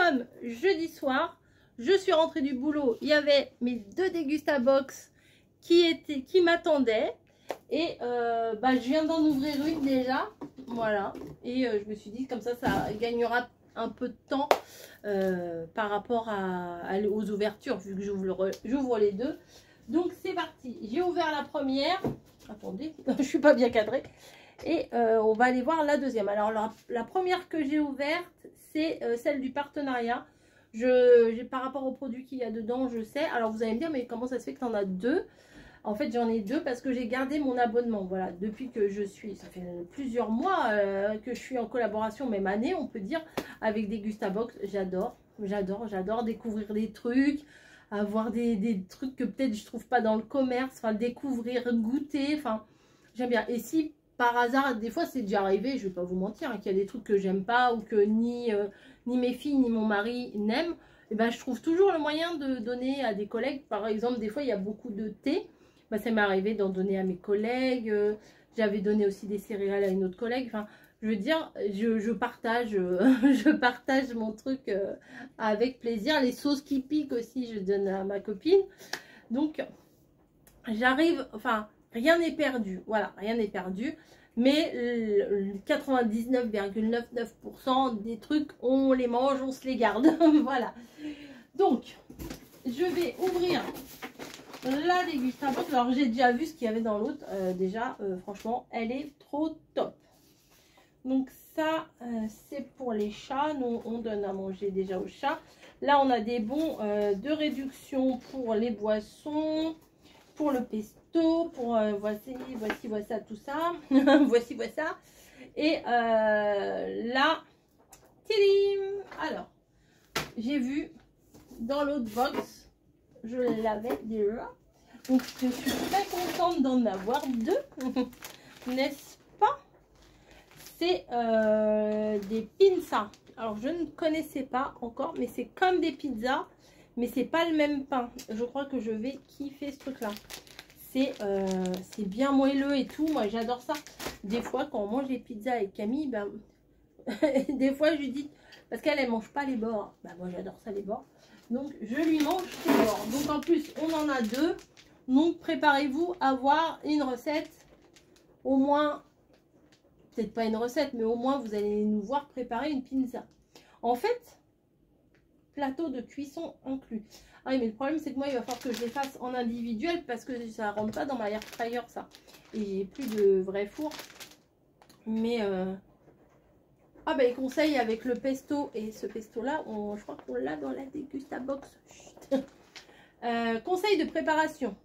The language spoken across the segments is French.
sommes jeudi soir. Je suis rentrée du boulot. Il y avait mes 2 Dégustabox qui m'attendaient. Et je viens d'en ouvrir une déjà. Voilà. Et je me suis dit comme ça gagnera un peu de temps par rapport aux ouvertures, vu que j'ouvre les 2. Donc c'est parti. J'ai ouvert la première. Attendez, je suis pas bien cadrée. Et on va aller voir la deuxième. Alors la première que j'ai ouverte, c'est celle du partenariat. Par rapport aux produits qu'il y a dedans, je sais. Alors vous allez me dire, mais comment ça se fait que tu en as 2? En fait, j'en ai 2 parce que j'ai gardé mon abonnement. Voilà, depuis que ça fait plusieurs mois que je suis en collaboration, même année, on peut dire, avec Dégustabox. J'adore découvrir des trucs, avoir des trucs que peut-être je trouve pas dans le commerce, enfin découvrir, goûter, enfin j'aime bien. Et si par hasard, des fois c'est déjà arrivé, je vais pas vous mentir, hein, qu'il y a des trucs que j'aime pas ou que ni mes filles ni mon mari n'aiment, et ben je trouve toujours le moyen de donner à des collègues. Par exemple, des fois il y a beaucoup de thé, ça m'est arrivé d'en donner à mes collègues. J'avais donné aussi des céréales à une autre collègue. Enfin, je veux dire, je partage je partage mon truc avec plaisir. Les sauces qui piquent aussi, je donne à ma copine. Donc j'arrive, enfin rien n'est perdu, voilà, rien n'est perdu, mais 99,99% des trucs, on les mange, on se les garde. Voilà, donc je vais ouvrir la Dégustabox. Alors j'ai déjà vu ce qu'il y avait dans l'autre. Franchement, elle est trop top. Donc ça, c'est pour les chats. Nous, on donne à manger déjà aux chats. Là, on a des bons de réduction pour les boissons, pour le pesto, pour voici tout ça. voici. Et là, tidim. Alors, j'ai vu dans l'autre box, je l'avais déjà. Donc, je suis très contente d'en avoir 2. N'est-ce pas? C'est des pizzas. Alors, je ne connaissais pas encore, mais c'est comme des pizzas, mais c'est pas le même pain. Je crois que je vais kiffer ce truc-là. C'est bien moelleux et tout. Moi, j'adore ça. Des fois, quand on mange des pizzas avec Camille, des fois, je lui dis, parce qu'elle, elle mange pas les bords. Moi, j'adore ça, les bords. Donc, je lui mange les bords. Donc, en plus, on en a 2. Donc, préparez-vous à voir une recette. Au moins, peut-être pas une recette, mais au moins, vous allez nous voir préparer une pizza. En fait, plateau de cuisson inclus. Ah oui, mais le problème, c'est que moi, il va falloir que je les fasse en individuel parce que ça rentre pas dans ma air fryer, ça. Et j'ai plus de vrai four. Mais... les conseils avec le pesto et ce pesto là, je crois qu'on l'a dans la Dégustabox. Conseil de préparation,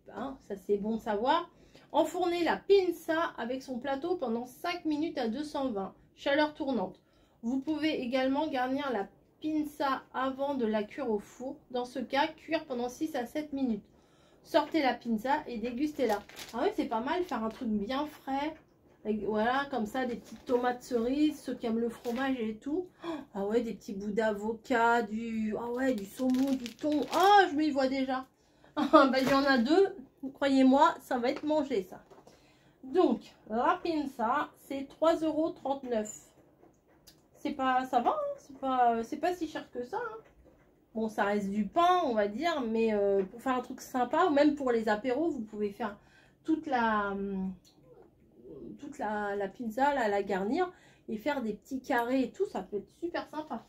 ça c'est bon de savoir. Enfourner la pizza avec son plateau pendant 5 minutes à 220, chaleur tournante. Vous pouvez également garnir la pizza avant de la cuire au four. Dans ce cas, cuire pendant 6 à 7 minutes. Sortez la pizza et dégustez-la. Ah oui, c'est pas mal, faire un truc bien frais. Voilà, comme ça, des petites tomates cerises, ceux qui aiment le fromage et tout. Ah ouais, des petits bouts d'avocat, du saumon, du thon. Ah, je m'y vois déjà. Il y en a 2, croyez-moi, ça va être mangé, ça. Donc, la pizza, c'est 3,39 €. C'est pas, ça va, hein, c'est pas si cher que ça. Hein. Bon, ça reste du pain, on va dire, mais pour faire un truc sympa, ou même pour les apéros, vous pouvez faire toute la pizza, là, la garnir et faire des petits carrés et tout, ça peut être super sympa.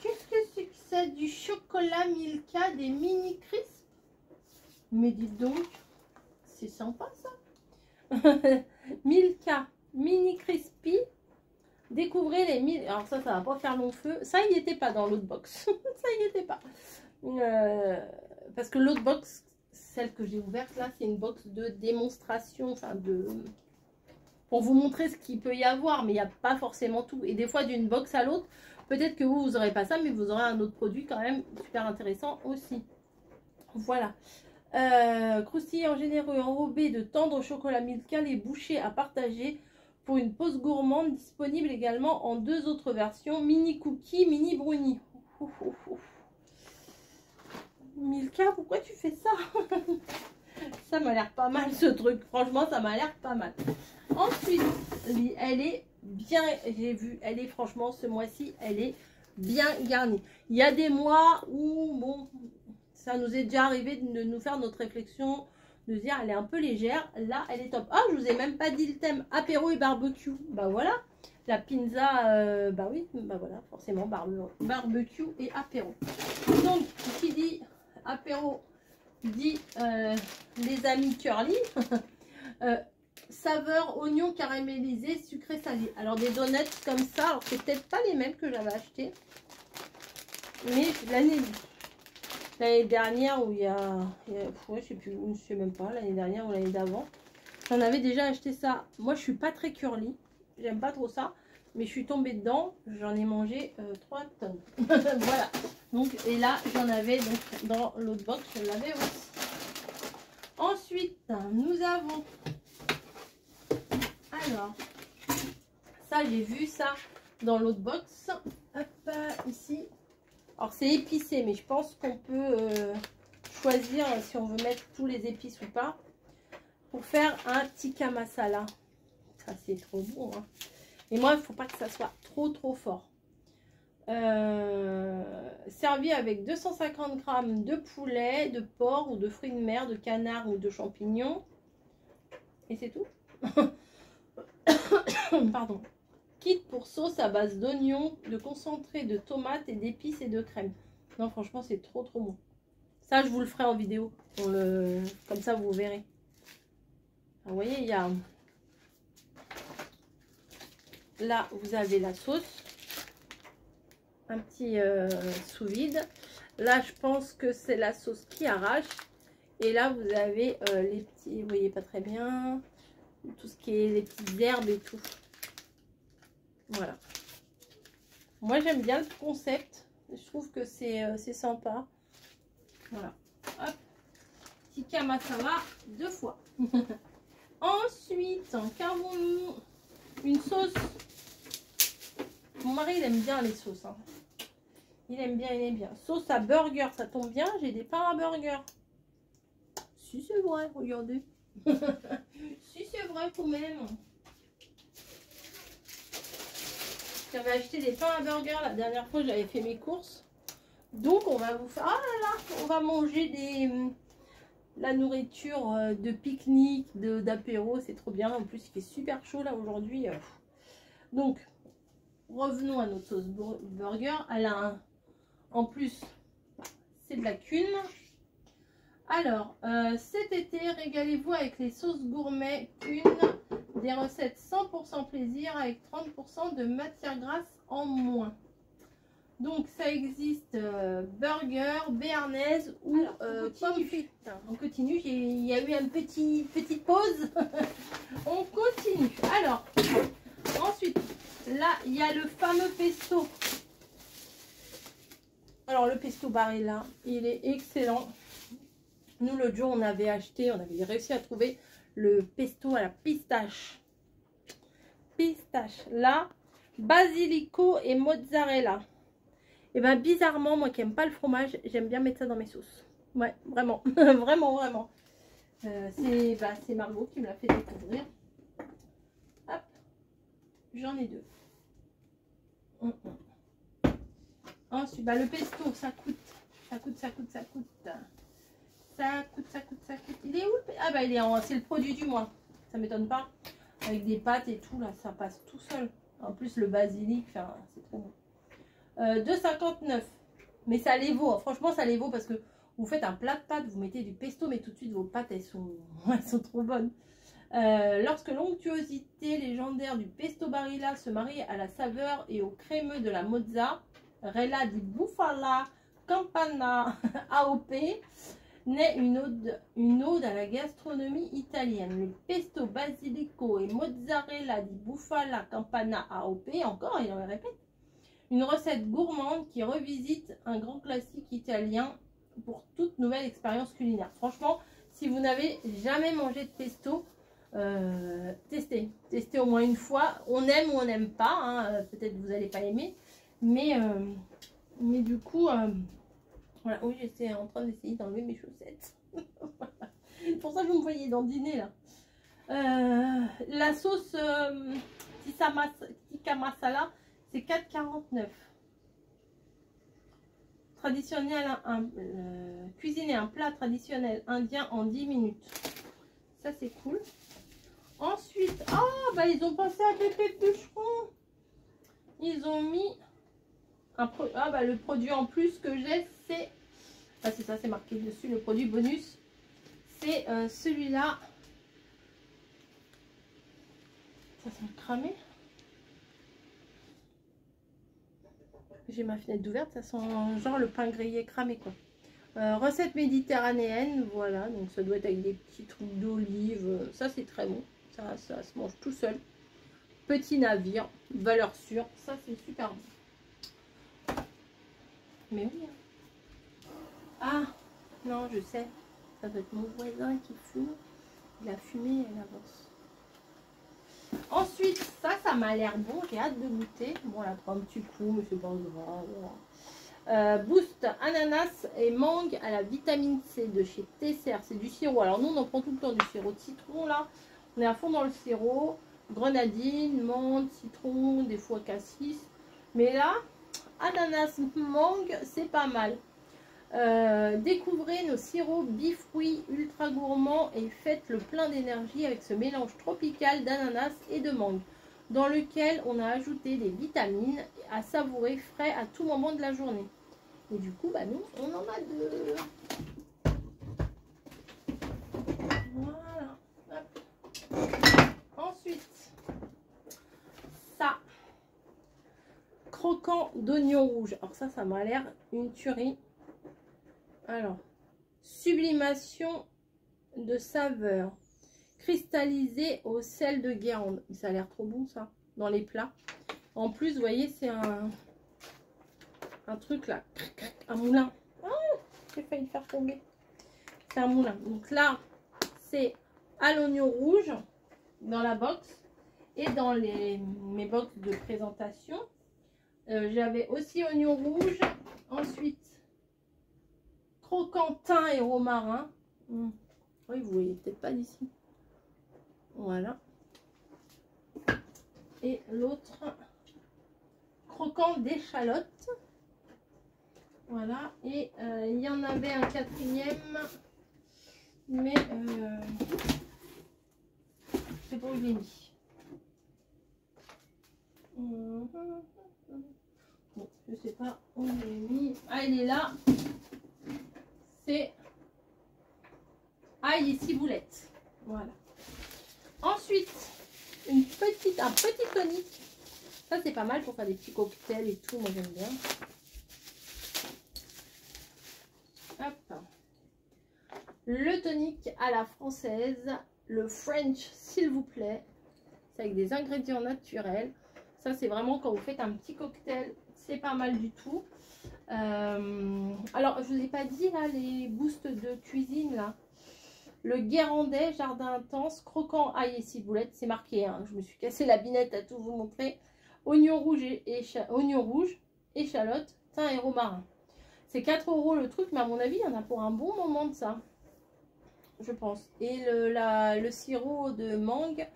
Qu'est-ce que c'est que ça? Du chocolat Milka, des mini crisps? Mais dites donc, c'est sympa ça. Milka, mini crispy. Découvrez les mille. Alors ça va pas faire long feu. Ça, il n'y était pas dans l'autre box. Ça, il n'y était pas. Parce que l'autre box, celle que j'ai ouverte là, c'est une box de démonstration, enfin pour vous montrer ce qu'il peut y avoir, mais il n'y a pas forcément tout. Et des fois, d'une box à l'autre, peut-être que vous n'aurez pas ça, mais vous aurez un autre produit quand même super intéressant aussi. Voilà. Croustillant généreux enrobé de tendre chocolat Milka, les bouchées à partager pour une pause gourmande, disponible également en 2 autres versions, mini cookie, mini brownie. Milka, pourquoi tu fais ça? Ça m'a l'air pas mal ce truc, franchement ça m'a l'air pas mal. Ensuite, elle est bien, j'ai vu, elle est franchement ce mois-ci, elle est bien garnie. Il y a des mois où, bon, ça nous est déjà arrivé de nous faire notre réflexion, de se dire elle est un peu légère. Là, elle est top. Ah, je vous ai même pas dit le thème apéro et barbecue. Bah voilà, la pizza, bah oui, bah voilà, forcément barbecue et apéro. Donc, qui dit apéro dit les amis curly. Saveur oignon caramélisé sucré salé. Alors des donuts comme ça, alors c'est peut-être pas les mêmes que j'avais acheté, mais l'année dernière où il y a ouais, je sais plus, je sais même pas, l'année dernière ou l'année d'avant, j'en avais déjà acheté ça. Moi je suis pas très curly, j'aime pas trop ça, mais je suis tombée dedans, j'en ai mangé 3 tonnes. Voilà, donc et là j'en avais donc dans l'autre box, je l'avais aussi. Ensuite nous avons, alors ça j'ai vu ça dans l'autre box, hop, ici. Alors c'est épicé, mais je pense qu'on peut choisir si on veut mettre tous les épices ou pas, pour faire un tikka masala. Ça c'est trop bon, hein. Et moi il ne faut pas que ça soit trop fort. Servi avec 250 g de poulet, de porc ou de fruits de mer, de canard ou de champignons. Et c'est tout. Pardon. Kit pour sauce à base d'oignons, de concentré de tomates et d'épices et de crème. Non, franchement, c'est trop bon. Ça, je vous le ferai en vidéo. Comme ça, vous verrez. Alors, vous voyez, il y a... Là, vous avez la sauce. Un petit sous vide. Là, je pense que c'est la sauce qui arrache. Et là, vous avez les petits... Vous voyez pas très bien. Tout ce qui est les petites herbes et tout. Voilà. Moi, j'aime bien le concept. Je trouve que c'est sympa. Voilà. Hop. Tikka masala 2 fois. Ensuite, qu'avons-nous? Une sauce. Mon mari, il aime bien les sauces. Hein. Il aime bien. Sauce à burger, ça tombe bien. J'ai des pains à burger. Si, c'est vrai, regardez. Si, c'est vrai quand même. J'avais acheté des pains à burger la dernière fois, j'avais fait mes courses. Donc on va vous faire... Ah là là, on va manger la nourriture de pique-nique, d'apéro, c'est trop bien. En plus il fait super chaud là aujourd'hui. Donc revenons à notre sauce burger. Elle a en plus, c'est de la cune. Alors cet été, régalez-vous avec les sauces gourmet cune. Des recettes 100% plaisir avec 30% de matière grasse en moins. Donc ça existe burger, béarnaise ou pomme frite. On continue, il y a eu une petite pause. On continue. Alors, ensuite, là, il y a le fameux pesto. Alors le pesto Barilla, il est excellent. Nous, l'autre jour, on avait réussi à trouver le pesto à la pistache. Là, basilico et mozzarella. Et bien bizarrement, moi qui n'aime pas le fromage, j'aime bien mettre ça dans mes sauces. Ouais, vraiment. vraiment. C'est Margot qui me l'a fait découvrir. Hop. J'en ai 2. Ensuite, le pesto, ça coûte. Il est où le pesto? Ah bah c'est le produit du mois. Ça m'étonne pas. Avec des pâtes et tout, là, ça passe tout seul. En plus, le basilic, enfin, c'est trop bon. 2,59. Mais ça les vaut. Franchement, ça les vaut parce que vous faites un plat de pâtes, vous mettez du pesto, mais tout de suite, vos pâtes, elles sont trop bonnes. Lorsque l'onctuosité légendaire du pesto Barilla se marie à la saveur et au crémeux de la mozzarella di bufala campana AOP, naît une ode à la gastronomie italienne. Le pesto basilico et mozzarella di bufala campana AOP, encore, il en répète, une recette gourmande qui revisite un grand classique italien pour toute nouvelle expérience culinaire. Franchement, si vous n'avez jamais mangé de pesto, testez au moins une fois. On aime ou on n'aime pas, hein. Peut-être que vous n'allez pas aimer, mais du coup... Voilà, oui, j'étais en train d'essayer d'enlever mes chaussettes. C'est pour ça que vous me voyez dans le dîner là. La sauce tikka masala, c'est 4,49. traditionnel, cuisiner un plat traditionnel indien en 10 minutes. Ça, c'est cool. Ensuite, bah, ils ont pensé à Pépé Bûcheron. Ils ont mis bah, le produit en plus que j'ai, c'est... Ah, c'est ça, c'est marqué dessus, le produit bonus. C'est celui-là. Ça sent cramé. J'ai ma fenêtre ouverte, ça sent genre le pain grillé cramé, quoi. Recette méditerranéenne, voilà. Donc ça doit être avec des petits trucs d'olive. Ça, c'est très bon. Ça se mange tout seul. Petit navire, valeur sûre. Ça, c'est super bon. Mais oui. Ah, non, je sais. Ça doit être mon voisin qui fume. Il a fumé, elle avance. Ensuite, ça m'a l'air bon. J'ai hâte de goûter. Bon, elle a pris un petit coup, mais c'est pas grave. Boost ananas et mangue à la vitamine C de chez Tesser. C'est du sirop. Alors, nous, on en prend tout le temps du sirop de citron, là. On est à fond dans le sirop. Grenadine, menthe, citron, des fois cassis. Mais là, ananas, mangue, c'est pas mal. Découvrez nos sirops bifruits ultra gourmands et faites le plein d'énergie avec ce mélange tropical d'ananas et de mangue dans lequel on a ajouté des vitamines à savourer frais à tout moment de la journée. Et du coup, bah nous, on en a deux. Voilà. Hop. Ensuite, ça. Croquant d'oignon rouge. Alors ça m'a l'air une tuerie. Alors, sublimation de saveur cristallisée au sel de Guérande. Ça a l'air trop bon, ça, dans les plats. En plus, vous voyez, c'est un truc là, un moulin. Ah, j'ai failli faire tomber. C'est un moulin. Donc là, c'est à l'oignon rouge dans la box et dans mes box de présentation. J'avais aussi oignon rouge. Ensuite, croquantin et romarin. Oui, vous voyez peut-être pas d'ici. Voilà. Et l'autre, croquant d'échalote. Voilà. Et il y en avait un quatrième. Mais je sais pas où je l'ai mis. Bon, je sais pas où je l'ai mis. Ah, il est là. C'est ail et ciboulette. Voilà. Ensuite, un petit tonique. Ça, c'est pas mal pour faire des petits cocktails et tout. Moi, j'aime bien. Hop. Le tonique à la française. Le French, s'il vous plaît. C'est avec des ingrédients naturels. Ça, c'est vraiment quand vous faites un petit cocktail. C'est pas mal du tout. Alors, je vous ai pas dit, là, les boosts de cuisine, là. Le Guérandais, jardin intense, croquant, ail et ciboulette. C'est marqué, hein. Je me suis cassé la binette à tout vous montrer. Oignon rouge, échalote, thym et romarin. C'est 4 € le truc, mais à mon avis, il y en a pour un bon moment de ça. Je pense. Et le sirop de mangue,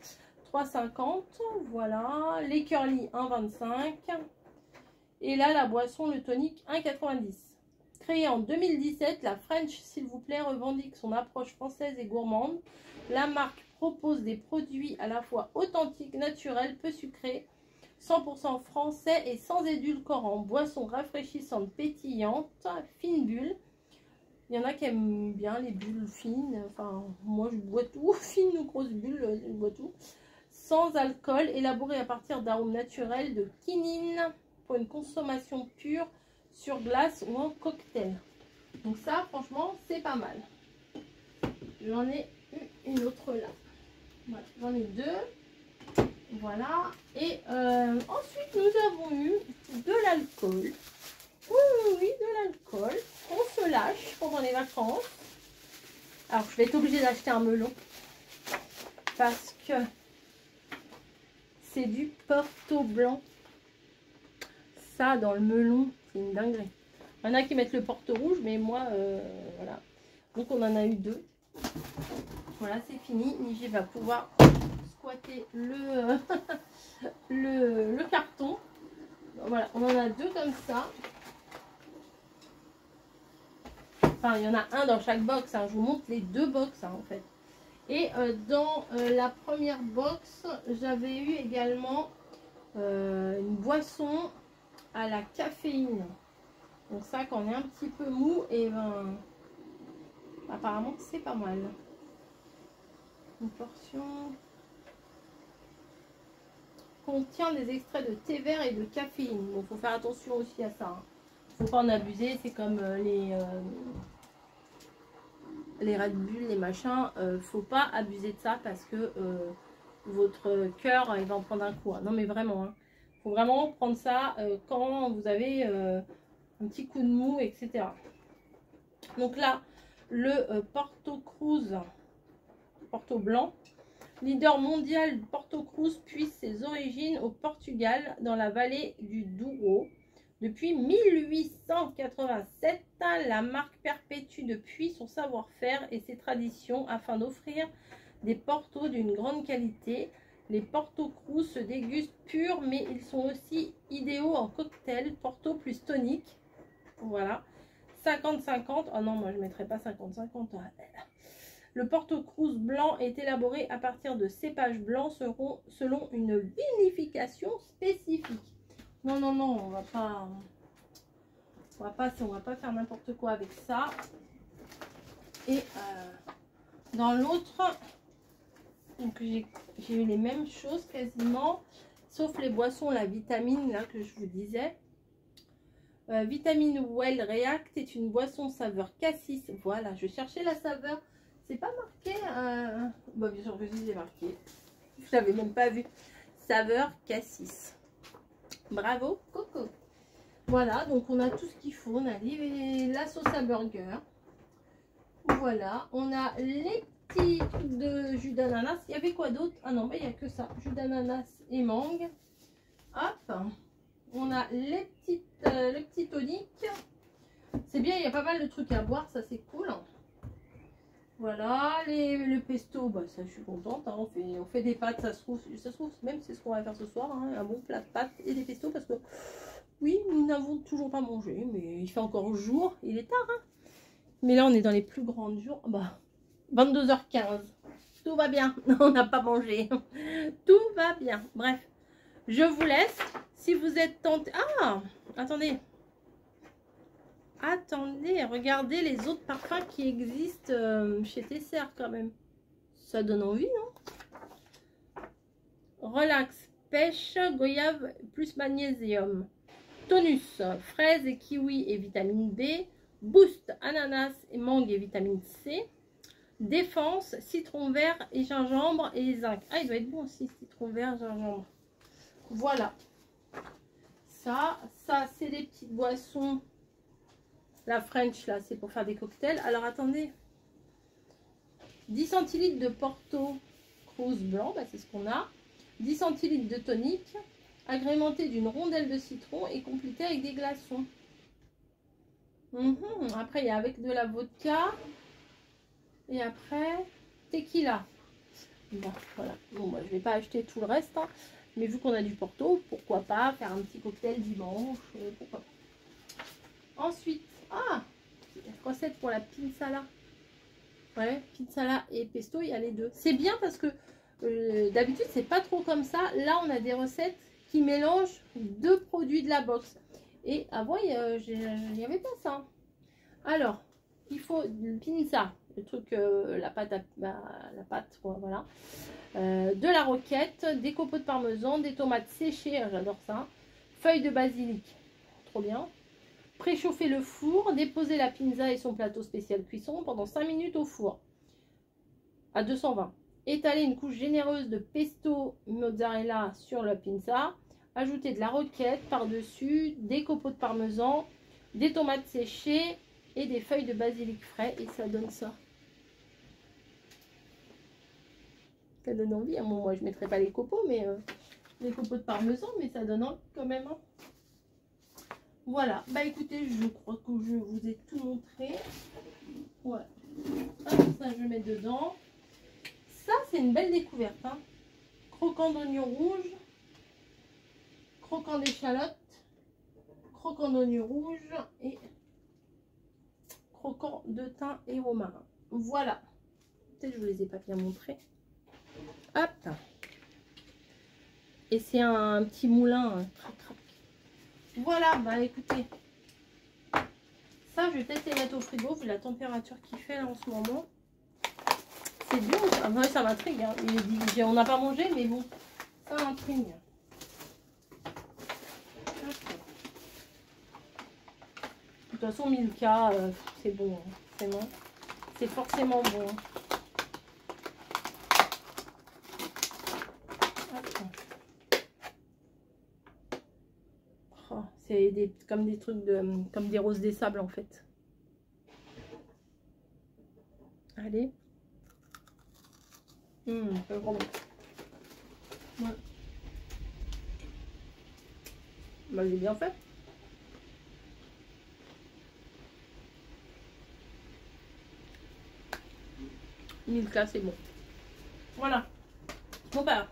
3,50. Voilà. Les curly, 1,25. Et là, la boisson, le tonique, 1,90. Créée en 2017, la French, s'il vous plaît, revendique son approche française et gourmande. La marque propose des produits à la fois authentiques, naturels, peu sucrés, 100% français et sans édulcorant. Boisson rafraîchissante, pétillante, fine bulle. Il y en a qui aiment bien les bulles fines. Enfin, moi, je bois tout. Fine ou grosse bulle, je bois tout. Sans alcool, élaboré à partir d'arômes naturels de quinine pour une consommation pure sur glace ou en cocktail. Donc ça, franchement, c'est pas mal. J'en ai une autre là. Voilà, j'en ai deux. Voilà. Et ensuite, nous avons eu de l'alcool. Oui, de l'alcool. On se lâche pendant les vacances. Alors, je vais être obligée d'acheter un melon. Parce que c'est du Porto blanc. Ça, dans le melon, c'est une dinguerie. Il y en a qui mettent le Porto rouge, mais moi, voilà. Donc, on en a eu deux. Voilà, c'est fini. Niji va pouvoir squatter le carton. Voilà, on en a deux comme ça. Enfin, il y en a un dans chaque box. Hein. Je vous montre les 2 box hein, en fait. Et dans la première box, j'avais eu également une boisson à la caféine. Donc ça, quand on est un petit peu mou, et ben apparemment c'est pas mal. Une portion contient des extraits de thé vert et de caféine. Donc faut faire attention aussi à ça. Hein. Faut pas en abuser. C'est comme les Red Bull, les machins. Faut pas abuser de ça parce que votre cœur il va en prendre un coup. Hein. Non mais vraiment. Hein. Faut vraiment prendre ça quand vous avez un petit coup de mou, etc. Donc là, le Porto Cruz, Porto blanc, leader mondial Porto Cruz, puise ses origines au Portugal, dans la vallée du Douro. Depuis 1887, la marque perpétue depuis son savoir-faire et ses traditions afin d'offrir des portos d'une grande qualité. Les Porto Cruz se dégustent purs, mais ils sont aussi idéaux en cocktail, Porto plus tonique. Voilà. 50-50. Oh non, moi je ne mettrais pas 50-50. Le Porto Cruz blanc est élaboré à partir de cépages blancs selon une vinification spécifique. Non, non, non, on va pas faire n'importe quoi avec ça. Et dans l'autre, donc j'ai eu les mêmes choses quasiment, sauf les boissons, la vitamine là que je vous disais. Vitamine Well React est une boisson saveur cassis. Voilà, je cherchais la saveur. C'est pas marqué. Bon, bien sûr que c'est marqué. Je l'avais même pas vu. Saveur cassis. Bravo, Coco. Voilà, donc on a tout ce qu'il faut. On a la sauce à burger. Voilà, on a les petits trucs de jus d'ananas. Il y avait quoi d'autre? Ah non, bah, il n'y a que ça. Jus d'ananas et mangue. Hop. On a le petit tonique. C'est bien, il y a pas mal de trucs à boire, ça c'est cool. Voilà, le pesto, bah ça je suis contente. Hein, on fait des pâtes, ça se trouve même c'est ce qu'on va faire ce soir. Hein, un bon plat de pâtes et des pestos parce que oui, nous n'avons toujours pas mangé, mais il fait encore jour, il est tard. Hein. Mais là on est dans les plus grands jours. Bah, 22h15. Tout va bien, on n'a pas mangé. Tout va bien. Bref, je vous laisse. Si vous êtes tenté... Ah, attendez. Attendez, regardez les autres parfums qui existent chez Tesser quand même. Ça donne envie, non? Relax, pêche, goyave plus magnésium. Tonus, fraise et kiwi et vitamine B. Boost, ananas et mangue et vitamine C. Défense, citron vert et gingembre et zinc. Ah, il doit être bon aussi, citron vert, gingembre. Voilà. Ça c'est les petites boissons. La French, là, c'est pour faire des cocktails. Alors, attendez. 10 centilitres de Porto Cruz blanc, bah, c'est ce qu'on a. 10 centilitres de tonique, agrémenté d'une rondelle de citron et complété avec des glaçons. Après, il y a avec de la vodka. Et après, tequila. Bon, voilà. Bon, bah, je ne vais pas acheter tout le reste. Hein. Mais vu qu'on a du Porto, pourquoi pas faire un petit cocktail dimanche. Pourquoi pas. Ensuite, recette pour la pinsala. Ouais, pinsala et pesto, il y a les deux. C'est bien parce que d'habitude, c'est pas trop comme ça. Là, on a des recettes qui mélangent 2 produits de la box. Et avant, il n'y avait pas ça. Alors, il faut le pinsa, le truc, la pâte, quoi, voilà. De la roquette, des copeaux de parmesan, des tomates séchées, j'adore ça. Feuilles de basilic, trop bien. Préchauffer le four, déposer la pinza et son plateau spécial cuisson pendant 5 minutes au four à 220. Étaler une couche généreuse de pesto mozzarella sur la pinza. Ajouter de la roquette par-dessus, des copeaux de parmesan, des tomates séchées et des feuilles de basilic frais. Et ça donne ça. Ça donne envie. Bon, moi, je ne mettrai pas les copeaux, mais les copeaux de parmesan, mais ça donne envie quand même. Hein. Voilà, bah écoutez, je crois que je vous ai tout montré. Voilà. Hop, ça je mets dedans. Ça, c'est une belle découverte. Hein. Croquant d'oignon rouge, croquant d'échalote, croquant d'oignon rouge et croquant de thym et romarin. Voilà. Peut-être que je ne vous les ai pas bien montrés. Hop. Et c'est un petit moulin. Voilà, bah écoutez. Ça, je vais peut-être les mettre au frigo vu la température qu'il fait là en ce moment. C'est bon, ça, ouais, ça m'intrigue. Hein. On n'a pas mangé, mais bon, ça m'intrigue. De toute façon, Milka, c'est bon. Hein. C'est forcément bon. Oh, c'est comme des trucs comme des roses des sables en fait. Allez. C'est vraiment bon. Ouais. Bah, j'ai bien fait. Milka, c'est bon. Voilà. Bon bah,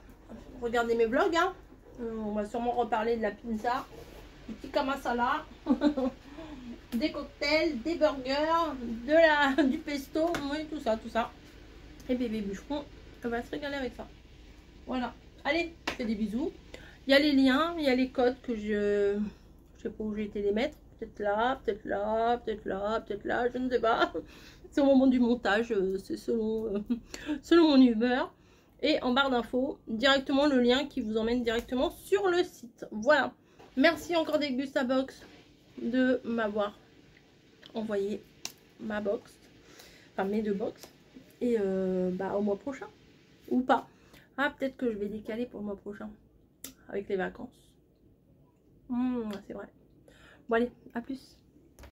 regardez mes vlogs. Hein. On va sûrement reparler de la pizza, du tikka masala, des cocktails, des burgers, du pesto, oui, tout ça, tout ça. Et bébé bûcheron, on va se régaler avec ça. Voilà. Allez, je fais des bisous. Il y a les liens, il y a les codes que je sais pas où j'ai été les mettre. Peut-être là, peut-être là, peut-être là, peut-être là, je ne sais pas. C'est au moment du montage, c'est selon mon humeur. Et en barre d'infos, directement le lien qui vous emmène directement sur le site. Voilà. Merci encore Degustabox de m'avoir envoyé ma box. Enfin mes 2 box. Et bah au mois prochain. Ou pas. Ah, peut-être que je vais décaler pour le mois prochain. Avec les vacances. C'est vrai. Bon allez, à plus.